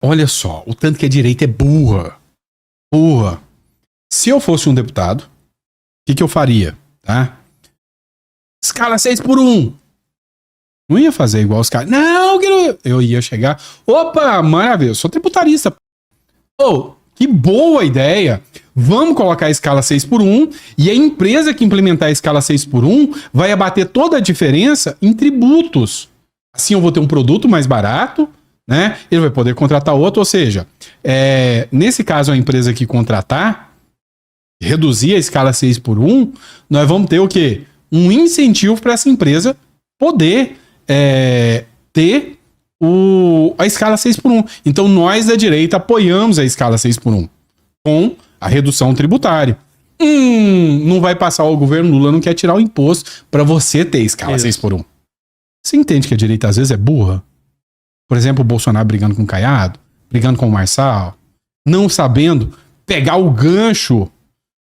olha só, o tanto que a direita é burra. Burra. Se eu fosse um deputado, o que eu faria? Tá? Escala 6x1. Não ia fazer igual os caras. Não, eu ia chegar. Opa, maravilha, eu sou tributarista. Oh, que boa ideia. Vamos colocar a escala 6x1 e a empresa que implementar a escala 6x1 vai abater toda a diferença em tributos. Assim eu vou ter um produto mais barato, né? Ele vai poder contratar outro, ou seja, nesse caso a empresa que contratar, reduzir a escala 6x1, nós vamos ter o quê? Um incentivo para essa empresa poder ter a escala 6x1. Então nós da direita apoiamos a escala 6x1 com a redução tributária. Não vai passar, o governo Lula não quer tirar o imposto para você ter escala 6x1. Você entende que a direita às vezes é burra? Por exemplo, o Bolsonaro brigando com o Caiado, brigando com o Marçal, não sabendo pegar o gancho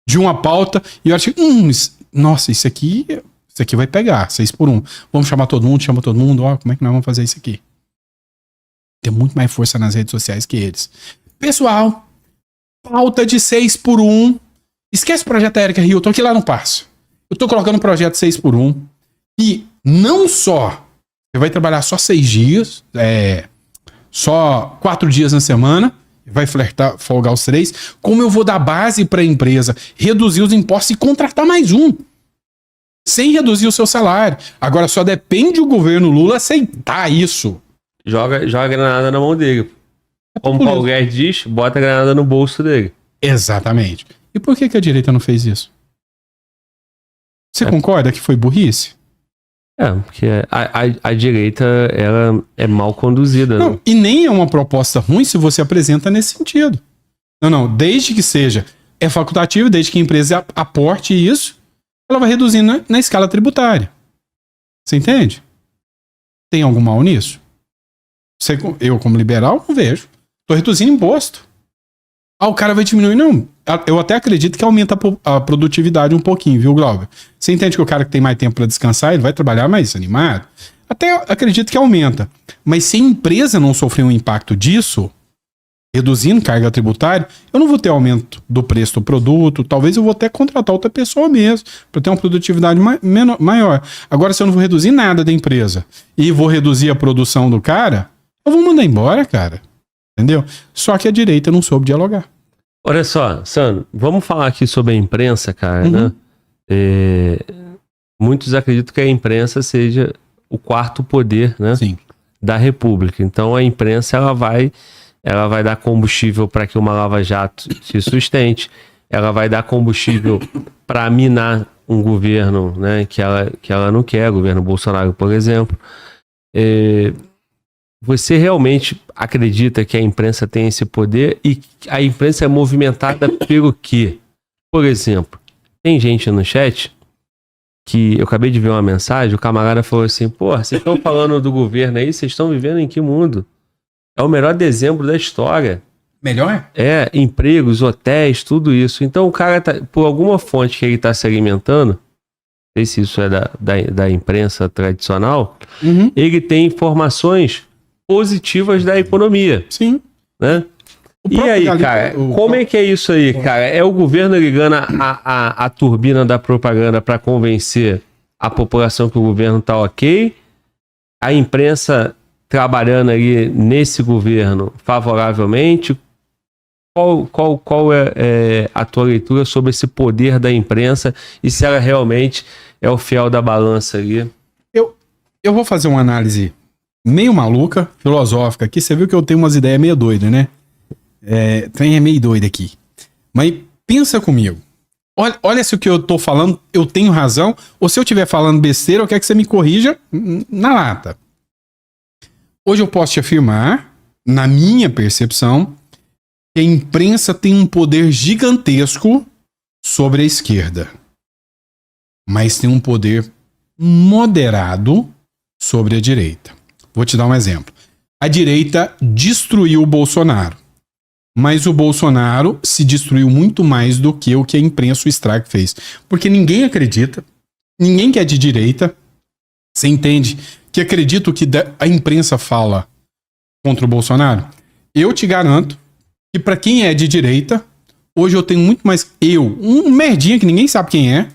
de uma pauta e eu acho que, nossa, isso aqui vai pegar, 6x1. Vamos chamar todo mundo, chama todo mundo, ó, como é que nós vamos fazer isso aqui? Tem muito mais força nas redes sociais que eles. Pessoal, pauta de 6x1. Esquece o projeto Érica Rio, eu tô aqui lá no Passo. Eu tô colocando o projeto 6x1 e não só você vai trabalhar só 6 dias, só 4 dias na semana, vai folgar os 3, como eu vou dar base para a empresa reduzir os impostos e contratar mais um, sem reduzir o seu salário. Agora só depende o governo Lula aceitar isso. Joga a granada na mão dele. Como o Paulo Guedes diz, bota a granada no bolso dele. Exatamente. E por que a direita não fez isso? Você concorda que foi burrice? Porque a direita, ela é mal conduzida. Não, e nem é uma proposta ruim se você apresenta nesse sentido. Não, desde que seja facultativo, desde que a empresa aporte isso, ela vai reduzindo na escala tributária. Você entende? Tem algum mal nisso? Eu, como liberal, não vejo. Tô reduzindo imposto. O cara vai diminuir. Não, eu até acredito que aumenta a produtividade um pouquinho, viu, Glauber? Você entende que o cara que tem mais tempo para descansar, ele vai trabalhar mais animado? Até acredito que aumenta. Mas se a empresa não sofrer um impacto disso, reduzindo carga tributária, eu não vou ter aumento do preço do produto, talvez eu vou até contratar outra pessoa mesmo, para ter uma produtividade maior. Agora, se eu não vou reduzir nada da empresa e vou reduzir a produção do cara, eu vou mandar embora, cara. Entendeu? Só que a direita não soube dialogar. Olha só, Sandro, vamos falar aqui sobre a imprensa, cara, né? Muitos acreditam que a imprensa seja o quarto poder, né? Sim. Da República. Então a imprensa ela vai dar combustível para que uma Lava Jato se sustente, ela vai dar combustível para minar um governo, né, que ela não quer, o governo Bolsonaro, por exemplo. Você realmente acredita que a imprensa tem esse poder e a imprensa é movimentada pelo quê? Por exemplo, tem gente no chat que eu acabei de ver uma mensagem, o camarada falou assim, vocês estão falando do governo aí, vocês estão vivendo em que mundo? É o melhor dezembro da história. Melhor? Empregos, hotéis, tudo isso. Então o cara, por alguma fonte que ele está se alimentando, não sei se isso é da imprensa tradicional, ele tem informações positivas da economia. Sim. Né? E aí, cara, como é que é isso aí, cara? É o governo ligando a turbina da propaganda para convencer a população que o governo tá ok? A imprensa trabalhando ali nesse governo favoravelmente? Qual é a tua leitura sobre esse poder da imprensa e se ela realmente é o fiel da balança ali? Eu vou fazer uma análise meio maluca, filosófica aqui. Você viu que eu tenho umas ideias meio doidas, né? Trem é meio doido aqui. Mas pensa comigo. Olha se o que eu tô falando eu tenho razão, ou se eu estiver falando besteira, eu quero que você me corrija na lata. Hoje eu posso te afirmar, na minha percepção, que a imprensa tem um poder gigantesco sobre a esquerda. Mas tem um poder moderado sobre a direita. Vou te dar um exemplo. A direita destruiu o Bolsonaro. Mas o Bolsonaro se destruiu muito mais do que o que a imprensa, o Strike, fez. Porque ninguém acredita, ninguém que é de direita, você entende, que acredita o que a imprensa fala contra o Bolsonaro. eu te garanto que pra quem é de direita, hoje eu tenho muito mais... um merdinha que ninguém sabe quem é,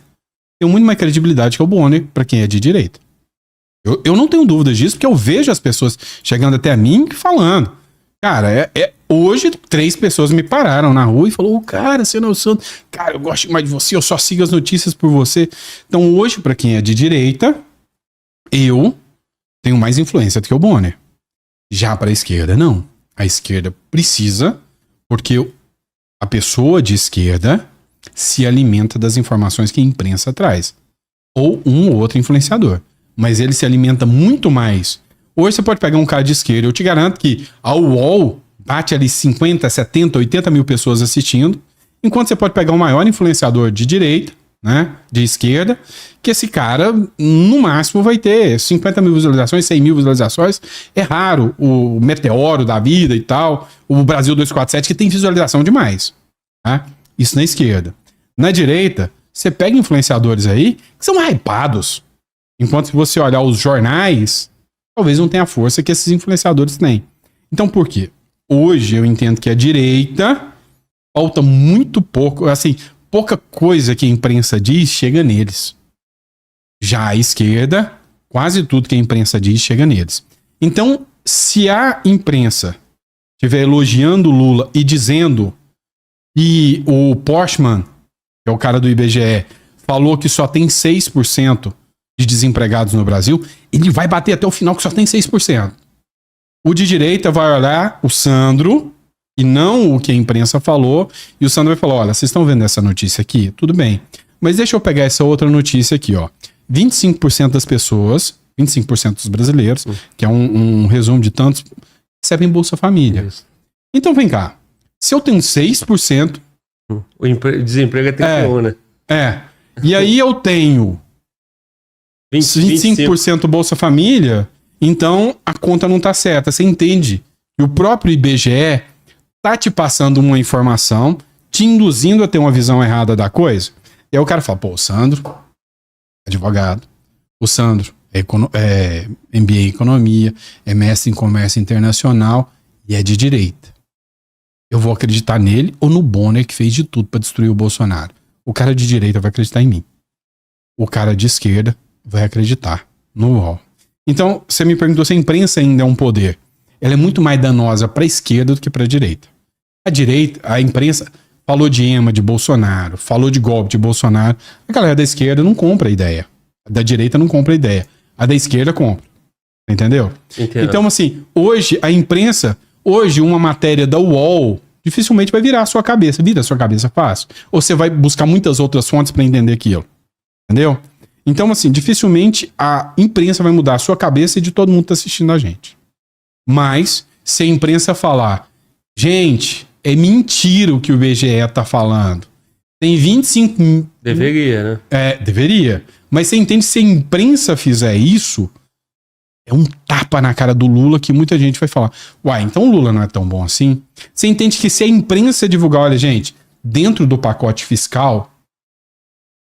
tenho muito mais credibilidade que o Bonner pra quem é de direita. Eu não tenho dúvidas disso, porque eu vejo as pessoas chegando até a mim e falando. Cara, hoje 3 pessoas me pararam na rua e falaram, cara, você não sabe, cara, eu gosto mais de você, eu só sigo as notícias por você. Então hoje, pra quem é de direita, eu tenho mais influência do que o Bonner. Já pra esquerda, não. A esquerda precisa, porque a pessoa de esquerda se alimenta das informações que a imprensa traz. Ou um ou outro influenciador. Mas ele se alimenta muito mais. Hoje você pode pegar um cara de esquerda, eu te garanto que a UOL bate ali 50, 70, 80 mil pessoas assistindo, enquanto você pode pegar o maior influenciador de direita, né, de esquerda, que esse cara, no máximo, vai ter 50 mil visualizações, 100 mil visualizações. É raro o Meteoro da vida e tal, o Brasil 247, que tem visualização demais. Tá? Isso na esquerda. Na direita, você pega influenciadores aí que são hypados. Enquanto se você olhar os jornais, talvez não tenha a força que esses influenciadores têm. Então por quê? Hoje eu entendo que a direita falta muito pouco, assim, pouca coisa que a imprensa diz chega neles. Já a esquerda, quase tudo que a imprensa diz chega neles. Então, se a imprensa estiver elogiando o Lula e dizendo que o Postman, que é o cara do IBGE, falou que só tem 6% de desempregados no Brasil, ele vai bater até o final que só tem 6%. O de direita vai olhar o Sandro, e não o que a imprensa falou, e o Sandro vai falar, olha, vocês estão vendo essa notícia aqui? Tudo bem. Mas deixa eu pegar essa outra notícia aqui, ó. 25% das pessoas, 25% dos brasileiros, que é um resumo de tantos, recebem Bolsa Família. Isso. Então vem cá, se eu tenho 6%... O desemprego é 31, né? E aí eu tenho 25% Bolsa Família, então a conta não tá certa. Você entende que o próprio IBGE tá te passando uma informação, te induzindo a ter uma visão errada da coisa. E aí o cara fala, pô, o Sandro, advogado, o Sandro é MBA em Economia, é mestre em Comércio Internacional e é de direita. Eu vou acreditar nele ou no Bonner, que fez de tudo pra destruir o Bolsonaro. O cara de direita vai acreditar em mim. O cara de esquerda vai acreditar no UOL. Então, você me perguntou se a imprensa ainda é um poder. Ela é muito mais danosa para a esquerda do que para a direita. A direita, a imprensa falou de EMA de Bolsonaro, falou de golpe de Bolsonaro. A galera da esquerda não compra a ideia. A da direita não compra a ideia. A da esquerda compra. Entendeu? Entendo. Então, assim, hoje a imprensa, uma matéria da UOL dificilmente vai virar a sua cabeça. Vira a sua cabeça fácil. Ou você vai buscar muitas outras fontes para entender aquilo. Entendeu? Então, assim, dificilmente a imprensa vai mudar a sua cabeça e de todo mundo que tá assistindo a gente. Mas, se a imprensa falar, gente, é mentira o que o IBGE tá falando. Tem 25... Deveria, né? Deveria. Mas você entende, se a imprensa fizer isso, é um tapa na cara do Lula que muita gente vai falar, uai, então o Lula não é tão bom assim? Você entende que se a imprensa divulgar, olha, gente, dentro do pacote fiscal,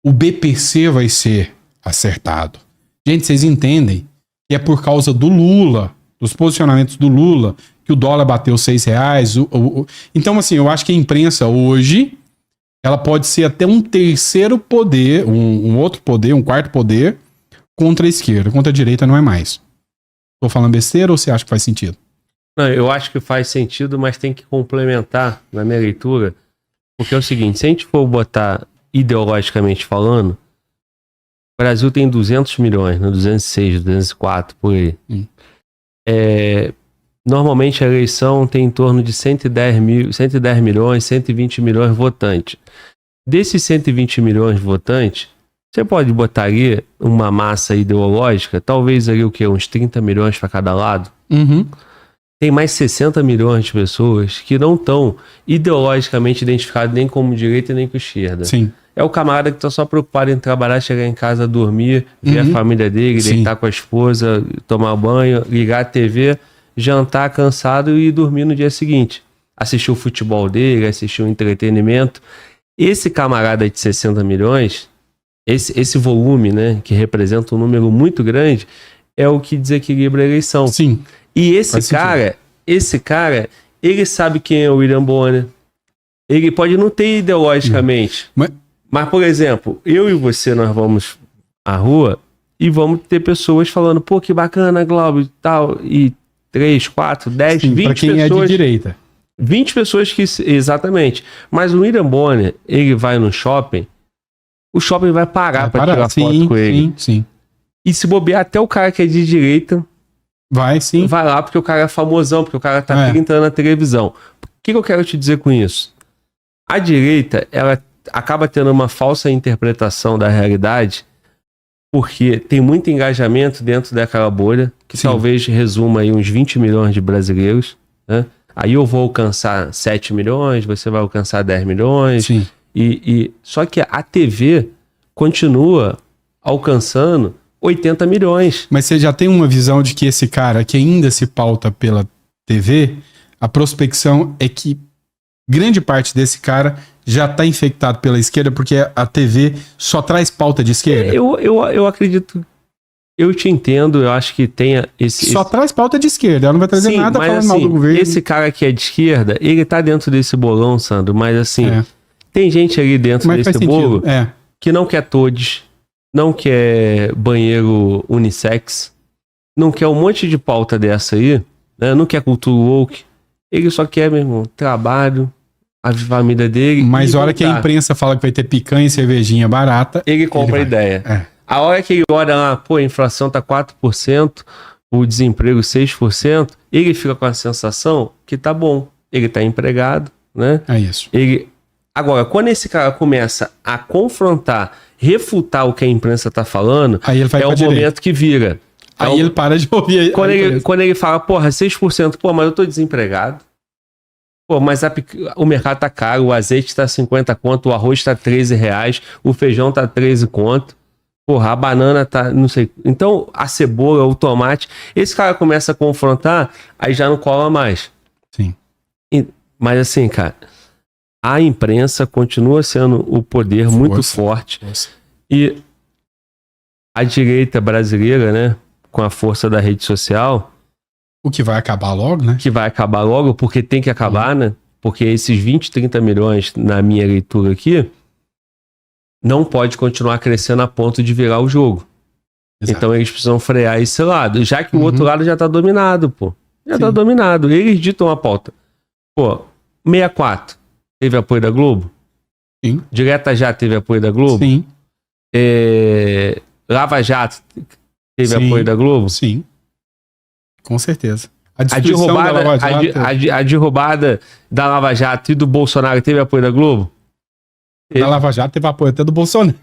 o BPC vai ser acertado. Gente, vocês entendem que é por causa do Lula, dos posicionamentos do Lula, que o dólar bateu R$6. Então, assim, eu acho que a imprensa hoje, ela pode ser até um terceiro poder, um outro poder, um quarto poder, contra a esquerda. Contra a direita não é mais. Tô falando besteira ou você acha que faz sentido? Não, eu acho que faz sentido, mas tem que complementar na minha leitura, porque é o seguinte, se a gente for botar ideologicamente falando, o Brasil tem 200 milhões, né? 206, 204, por aí. Normalmente a eleição tem em torno de 110 milhões, 120 milhões de votantes. Desses 120 milhões de votantes, você pode botar ali uma massa ideológica, talvez ali o quê? Uns 30 milhões para cada lado. Uhum. Tem mais 60 milhões de pessoas que não estão ideologicamente identificadas nem como direita nem com esquerda. Sim. É o camarada que está só preocupado em trabalhar, chegar em casa, dormir, ver a família dele, deitar com a esposa, tomar banho, ligar a TV, jantar cansado e dormir no dia seguinte. Assistir o futebol dele, assistir o entretenimento. Esse camarada de 60 milhões, esse volume, né, que representa um número muito grande, é o que desequilibra a eleição. Sim. E esse cara, ele sabe quem é o William Bonner. Ele pode não ter ideologicamente. Mas, por exemplo, eu e você, nós vamos à rua e vamos ter pessoas falando, pô, que bacana, Glauber e tal. E 3, 4, 10, sim, 20 pra quem pessoas... é de direita. 20 pessoas que... Exatamente. Mas o William Bonner, ele vai no shopping, o shopping vai parar pra tirar foto com ele. Sim, sim. E se bobear, até o cara que é de direita... Vai, sim. Vai lá porque o cara é famosão, porque o cara tá 30 anos na televisão. O que eu quero te dizer com isso? A direita, ela acaba tendo uma falsa interpretação da realidade porque tem muito engajamento dentro daquela bolha, que talvez resuma aí uns 20 milhões de brasileiros, né? Aí eu vou alcançar 7 milhões, você vai alcançar 10 milhões. Sim. Só que a TV continua alcançando 80 milhões. Mas você já tem uma visão de que esse cara que ainda se pauta pela TV, a prospecção é que grande parte desse cara já está infectado pela esquerda porque a TV só traz pauta de esquerda? Eu acredito, eu te entendo, eu acho que tenha esse... Só traz pauta de esquerda, ela não vai trazer nada falando assim, mal do governo. Esse cara que é de esquerda, ele tá dentro desse bolão, Sandro, mas assim, tem gente ali dentro desse bolo que não quer todes, não quer banheiro unissex, não quer um monte de pauta dessa aí, né? Não quer cultura woke, ele só quer, meu irmão, trabalho, a família dele. Mas a hora que a imprensa fala que vai ter picanha e cervejinha barata, ele compra a ideia. A hora que ele olha lá, pô, a inflação tá 4%, o desemprego 6%, ele fica com a sensação que tá bom, ele tá empregado, né? É isso. Agora, quando esse cara começa a confrontar, refutar o que a imprensa tá falando, aí ele vai é o momento que vira. Aí ele para de ouvir. Quando ele fala, porra, 6%, pô, mas eu tô desempregado. Pô, mas o mercado tá caro, o azeite tá 50 conto, o arroz tá 13 reais, o feijão tá 13 conto. Porra, a banana tá, não sei. Então, a cebola, o tomate, esse cara começa a confrontar, aí já não cola mais. Sim. Mas assim, cara, a imprensa continua sendo o poder muito forte. E a direita brasileira, né, com a força da rede social... O que vai acabar logo, né? Que vai acabar logo, porque tem que acabar, né? Porque esses 20, 30 milhões, na minha leitura aqui, não pode continuar crescendo a ponto de virar o jogo. Exato. Então eles precisam frear esse lado, já que o outro lado já tá dominado, pô. Já tá dominado. Eles ditam a pauta. Pô, 64 teve apoio da Globo? Sim. Direta Já teve apoio da Globo? Sim. Lava Jato teve apoio da Globo? Sim. Com certeza. A derrubada da Lava Jato e do Bolsonaro teve apoio da Globo? Da Lava Jato teve apoio até do Bolsonaro.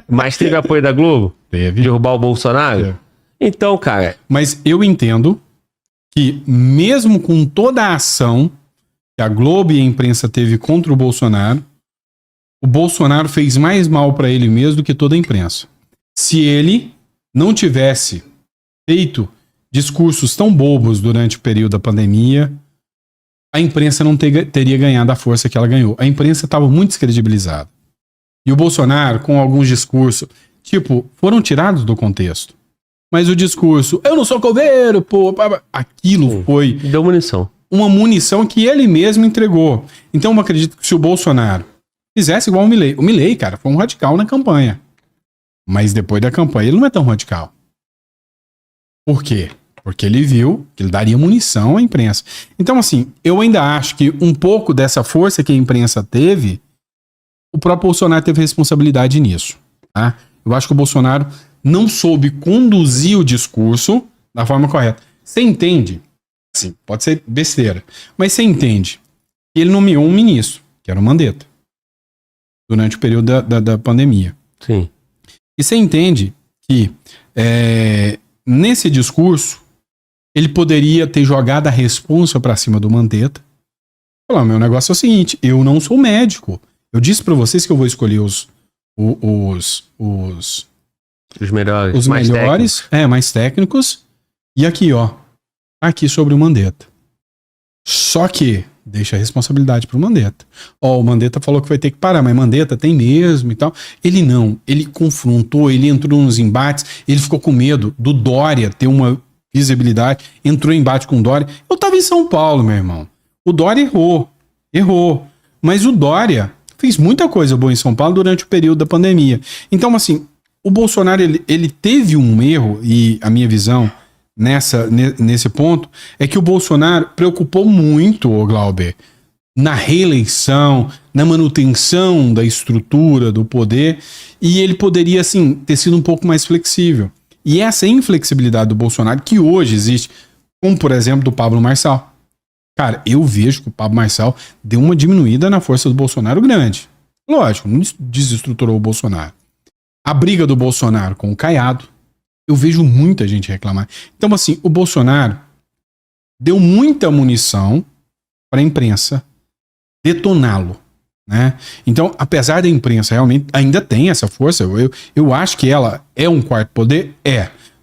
Mas teve apoio da Globo? Teve. Derrubar o Bolsonaro? Então, cara... Mas eu entendo que mesmo com toda a ação que a Globo e a imprensa teve contra o Bolsonaro fez mais mal para ele mesmo do que toda a imprensa. Se ele não tivesse feito discursos tão bobos durante o período da pandemia, a imprensa não teria ganhado a força que ela ganhou. A imprensa estava muito descredibilizada. E o Bolsonaro, com alguns discursos, foram tirados do contexto. Mas o discurso, eu não sou coveiro, pô, aquilo foi... Deu munição. Uma munição que ele mesmo entregou. Então eu acredito que se o Bolsonaro fizesse igual o Milei, cara, foi um radical na campanha. Mas depois da campanha ele não é tão radical. Por quê? Porque ele viu que ele daria munição à imprensa. Então, assim, eu ainda acho que um pouco dessa força que a imprensa teve, o próprio Bolsonaro teve responsabilidade nisso. Tá? Eu acho que o Bolsonaro não soube conduzir o discurso da forma correta. Você entende? Sim, pode ser besteira. Mas você entende que ele nomeou um ministro, que era o Mandetta, durante o período da pandemia. Sim. E você entende que nesse discurso ele poderia ter jogado a responsa pra cima do Mandetta. Falar, meu negócio é o seguinte, eu não sou médico. Eu disse pra vocês que eu vou escolher os melhores. Os melhores, mais técnicos. E aqui, ó. Aqui sobre o Mandetta. Só que deixa a responsabilidade pro Mandetta. Ó, o Mandetta falou que vai ter que parar, mas Mandetta tem mesmo e tal. Ele não. Ele confrontou, ele entrou nos embates, ele ficou com medo do Dória ter uma visibilidade, entrou em embate com o Dória. Eu tava em São Paulo, meu irmão. O Dória errou. Mas o Dória fez muita coisa boa em São Paulo durante o período da pandemia. Então, assim, o Bolsonaro, ele teve um erro, e a minha visão nesse ponto é que o Bolsonaro preocupou muito, o Glauber, na reeleição, na manutenção da estrutura do poder, e ele poderia, assim, ter sido um pouco mais flexível. E essa inflexibilidade do Bolsonaro, que hoje existe, como por exemplo do Pablo Marçal. Cara, eu vejo que o Pablo Marçal deu uma diminuída na força do Bolsonaro grande. Lógico, não desestruturou o Bolsonaro. A briga do Bolsonaro com o Caiado, eu vejo muita gente reclamar. Então, assim, o Bolsonaro deu muita munição para a imprensa detoná-lo, né? Então, apesar da imprensa realmente ainda tem essa força, eu acho que ela é um quarto poder,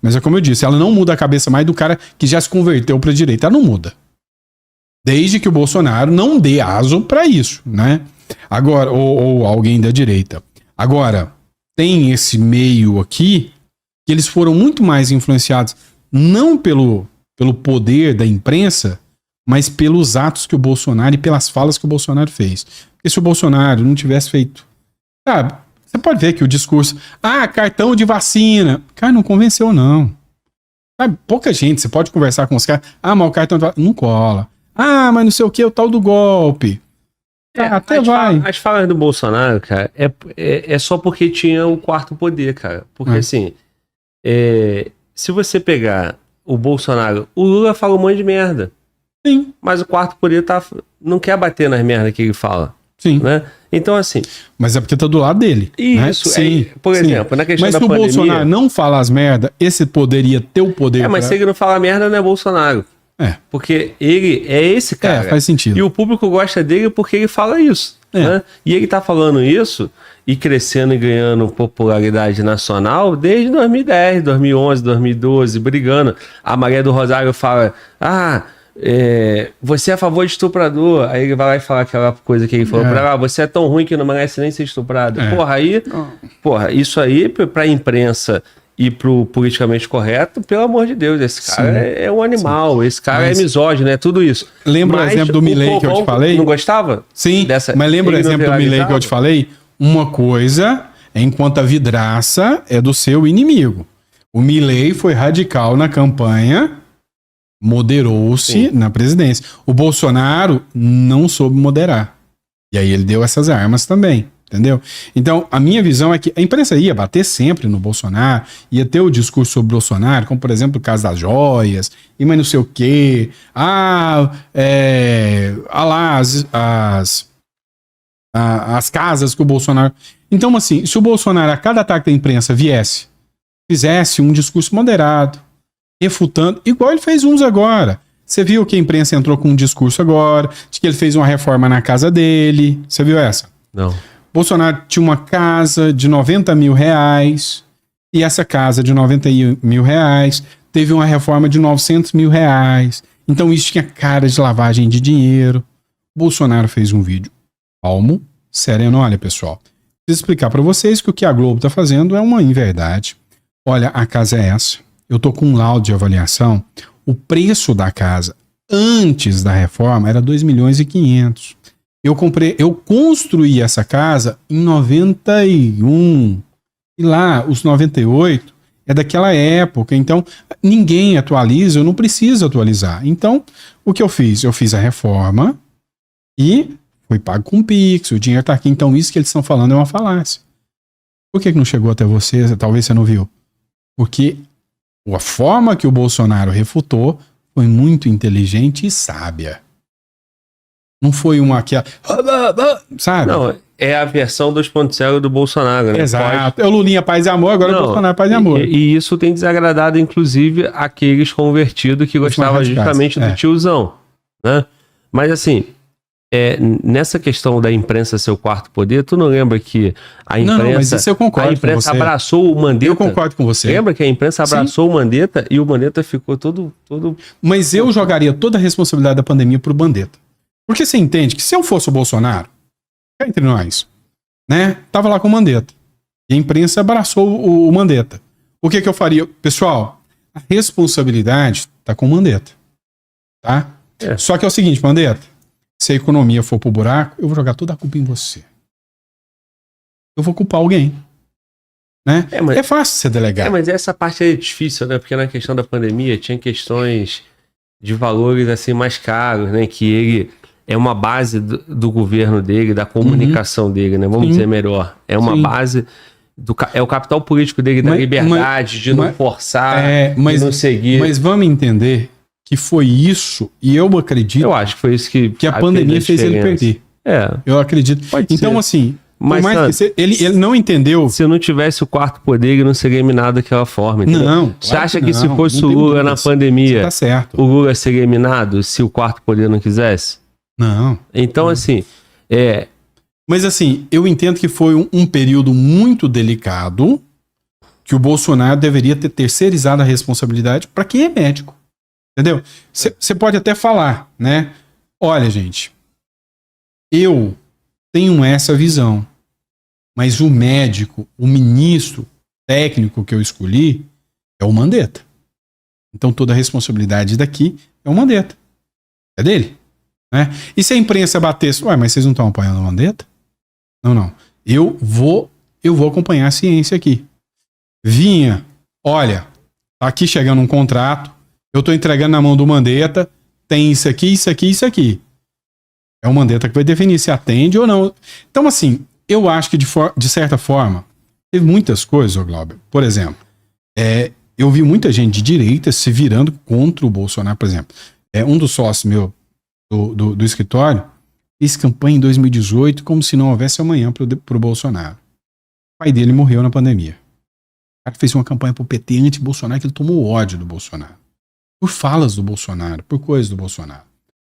mas é como eu disse, ela não muda a cabeça mais do cara que já se converteu para a direita, ela não muda. Desde que o Bolsonaro não dê aso para isso, né? Agora, ou alguém da direita. Agora, tem esse meio aqui que eles foram muito mais influenciados não pelo poder da imprensa, mas pelos atos que o Bolsonaro e pelas falas que o Bolsonaro fez. Porque se o Bolsonaro não tivesse feito... Sabe, você pode ver que o discurso... cartão de vacina... Cara, não convenceu, não. Sabe, pouca gente, você pode conversar com os caras... mas o cartão de vacina... Não cola. Mas não sei o que, o tal do golpe. Até vai. As falas do Bolsonaro, cara, é só porque tinha o quarto poder, cara. Porque assim... se você pegar o Bolsonaro... O Lula fala um monte de merda. Sim. Mas o quarto poder não quer bater nas merdas que ele fala. Sim. Né? Então, assim... Mas é porque tá do lado dele. Isso. Né? Sim. Por exemplo, na questão da pandemia... Mas se o Bolsonaro não fala as merdas, esse poderia ter o poder... mas se ele não fala merda, não é Bolsonaro. Porque ele é esse cara. Faz sentido. E o público gosta dele porque ele fala isso. Né? E ele tá falando isso e crescendo e ganhando popularidade nacional desde 2010, 2011, 2012, brigando. A Maria do Rosário fala... você é a favor de estuprador. Aí ele vai lá e fala aquela coisa que ele falou pra ela, você é tão ruim que não merece nem ser estuprado. Isso aí pra imprensa e pro politicamente correto, pelo amor de Deus, esse cara é um animal, esse cara é misógino, é tudo isso. Lembra o exemplo do Milei que eu te falei? Não gostava? Sim, mas lembra o exemplo do Milei que eu te falei? Uma coisa é enquanto a vidraça é do seu inimigo. O Milei foi radical na campanha, moderou-se na presidência. O Bolsonaro não soube moderar. E aí ele deu essas armas também, entendeu? Então, a minha visão é que a imprensa ia bater sempre no Bolsonaro, ia ter o discurso sobre o Bolsonaro, como por exemplo o caso das joias, e mas não sei o quê. As casas que o Bolsonaro... Então, assim, se o Bolsonaro, a cada ataque da imprensa fizesse um discurso moderado, refutando, igual ele fez uns agora. Você viu que a imprensa entrou com um discurso agora, de que ele fez uma reforma na casa dele. Você viu essa? Não. Bolsonaro tinha uma casa de 90 mil reais, e essa casa de 90 mil reais teve uma reforma de 900 mil reais. Então isso tinha cara de lavagem de dinheiro. Bolsonaro fez um vídeo calmo, sereno. Olha, pessoal, preciso explicar para vocês que o que a Globo está fazendo é uma inverdade. Olha, a casa é essa. Eu tô com um laudo de avaliação. O preço da casa antes da reforma era 2 milhões e 500. Eu construí essa casa em 91. E lá, os 98 é daquela época. Então, ninguém atualiza, eu não preciso atualizar. Então, o que eu fiz? Eu fiz a reforma e foi pago com Pix, o dinheiro tá aqui. Então, isso que eles estão falando é uma falácia. Por que não chegou até você? Talvez você não viu. Porque a forma que o Bolsonaro refutou foi muito inteligente e sábia. Não foi uma que... Sabe? Não, é a versão 2.0 do Bolsonaro, né? Exato. É o Lulinha Paz e Amor, agora é o Bolsonaro Paz e Amor. E isso tem desagradado, inclusive, aqueles convertidos que gostavam justamente do tiozão. Né? Mas assim... nessa questão da imprensa ser o quarto poder, tu não lembra que a imprensa, mas isso eu concordo, a imprensa com você. Abraçou o Mandetta? Eu concordo com você. Lembra que a imprensa abraçou o Mandetta e o Mandetta ficou todo... Mas eu jogaria toda a responsabilidade da pandemia pro Mandetta. Porque você entende que se eu fosse o Bolsonaro, cá entre nós, né, tava lá com o Mandetta. E a imprensa abraçou o Mandetta. O que eu faria? Pessoal, a responsabilidade tá com o Mandetta. Tá? Só que é o seguinte, Mandetta, se a economia for pro buraco, eu vou jogar toda a culpa em você. Eu vou culpar alguém. Né? É fácil ser delegado. Mas essa parte é difícil, né? Porque na questão da pandemia tinha questões de valores assim mais caros, né? Que ele é uma base do governo dele, da comunicação dele, né? Vamos dizer melhor. É uma base... é o capital político dele, da liberdade, de não forçar, de não seguir. Mas vamos entender que foi isso, e eu acredito... Eu acho que foi isso que a pandemia fez ele perder. Eu acredito. Então, ser. Assim... Mas ele não entendeu. Se não tivesse o quarto poder, ele não seria eliminado daquela forma. Entendeu? Não. Você acha que se fosse o Lula na pandemia, tá certo. o Lula seria eliminado se o quarto poder não quisesse? Não. Então, assim. Mas, assim, eu entendo que foi um período muito delicado que o Bolsonaro deveria ter terceirizado a responsabilidade para quem é médico. Entendeu? Você pode até falar, né? Olha, gente, eu tenho essa visão. Mas o médico, o ministro técnico que eu escolhi é o Mandetta. Então toda a responsabilidade daqui é o Mandetta. É dele. Né? E se a imprensa batesse, mas vocês não estão apoiando o Mandetta? Não. Eu vou acompanhar a ciência aqui. Olha, tá aqui chegando um contrato, eu estou entregando na mão do Mandetta, tem isso aqui, isso aqui, isso aqui. É o Mandetta que vai definir se atende ou não. Então, assim, eu acho que de certa forma, teve muitas coisas, Glauber. Por exemplo, eu vi muita gente de direita se virando contra o Bolsonaro, por exemplo. Um dos sócios meu do escritório fez campanha em 2018 como se não houvesse amanhã pro Bolsonaro. O pai dele morreu na pandemia. O cara fez uma campanha pro PT anti-Bolsonaro que ele tomou ódio do Bolsonaro. Por falas do Bolsonaro, por coisas do Bolsonaro.